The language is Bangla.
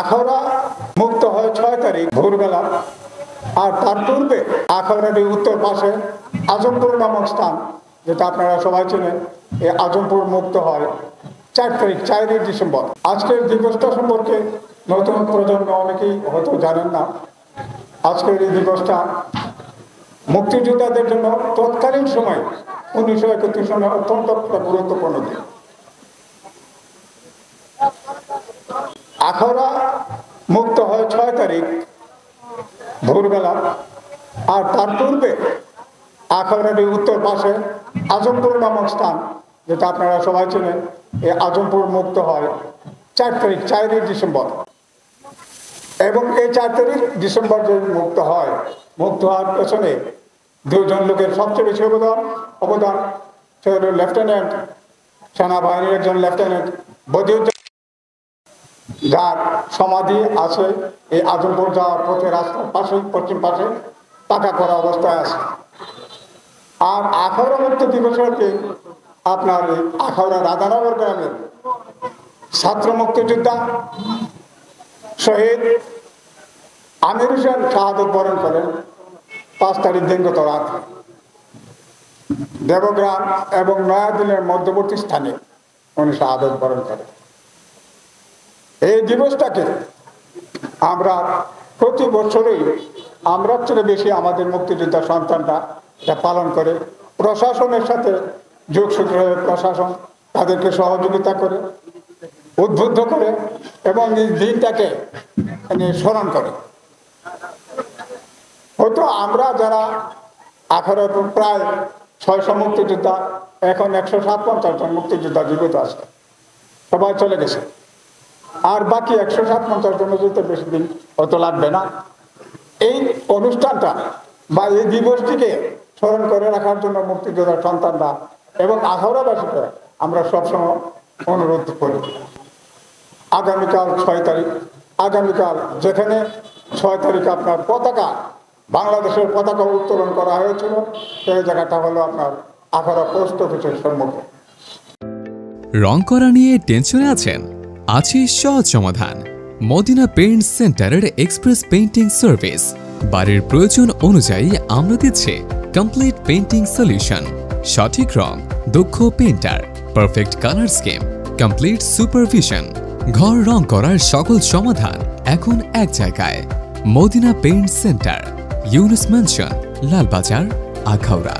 আখাউড়া মুক্ত হয় 6 তারিখ ভোরবেলা। আর তার পূর্বে আখাউড়ার উত্তর পাশে আজমপুর নামক স্থান, যেটা আপনারা সবাই চেনেন, এই আজমপুর মুক্ত হয় 4 তারিখ, 4 ডিসেম্বর। আজকের দিবসটা সম্পর্কে নতুন প্রজন্ম অনেকেই হয়তো জানেন না। আজকের এই দিবসটা মুক্তিযোদ্ধাদের জন্য তৎকালীন সময় 1931 সনে অত্যন্ত গুরুত্বপূর্ণ দিন। আখাউড়া মুক্ত হয় 6 তারিখ ভোরবেলা। আর তার পূর্বে আখাউড়ার উত্তর পাশে আজমপুর নামক স্থান, যেটা আপনারা সবাই চেনেন, এই আজমপুর মুক্ত হয় 4 তারিখ, 4 ডিসেম্বর। এবং এই 4 তারিখ ডিসেম্বর যে মুক্ত হয়, মুক্ত হওয়ার পেছনে দুজন লোকের সবচেয়ে বেশি অবদান সে হল লেফটেন্যান্ট, সেনাবাহিনীর একজন লেফটেন্যান্ট বদিউজ্জামান, যার সমাধি আছে এই আজমপুর যাওয়ার পথে রাস্তার পাশে পশ্চিম পাশে পাকা করা অবস্থায় আছে। আর আখাউড়া মুক্ত দিবসের দিন আপনার আখাউড়া রাধানগর গ্রামের ছাত্র মুক্তিযোদ্ধা শহীদ আমির হোসেন শাহাদত বরণ করেন 5 তারিখ দিনগত রাত দেবগ্রাম এবং নয়াদিনের মধ্যবর্তী স্থানে উনি শাহাদত বরণ করেন। এই দিবসটাকে আমরা প্রতি বছরই আমরা চেয়ে বেশি আমাদের মুক্তিযোদ্ধা সন্তানরা এটা পালন করে, প্রশাসনের সাথে যোগসূত্র হয়ে প্রশাসন তাদেরকে সহযোগিতা করে, উদ্বুদ্ধ করে এবং এই দিনটাকে স্মরণ করে। হয়তো আমরা যারা আখাউড়ার প্রায় 600 মুক্তিযোদ্ধা, এখন 157 জন মুক্তিযোদ্ধা জীবিত আছে, সবাই চলে গেছে। আর বাকি 157 জনের যেতে বেশি দিন হয়তো লাগবে না। এই অনুষ্ঠানটা বা এই দিবসটিকে স্মরণ করে রাখার জন্য মুক্তিযোদ্ধার সন্তানরা এবং আখাউড়াবাসীকে আমরা সবসময় অনুরোধ করি। আগামীকাল 6 তারিখ, আগামীকাল যেখানে 6 তারিখ আপনার পতাকা, বাংলাদেশের পতাকা উত্তোলন করা হয়েছিল, সেই জায়গাটা হলো আপনার আখাউড়া পোস্ট অফিসের সম্মুখে। রং করা নিয়ে টেনশনে আছেন? আছে সহজ সমাধান। মদিনা পেইন্ট সেন্টারের এক্সপ্রেস পেইন্টিং সার্ভিস। বাড়ির প্রয়োজন অনুযায়ী আমরা দিচ্ছি কমপ্লিট পেইন্টিং সলিউশন। সঠিক রং, দক্ষ painter, perfect colour scheme, complete supervision. ঘর রং করার সকল সমাধান এখন এক জায়গায়। Madina paint centre, Yunus mansion, Lalbazar, Akhaura.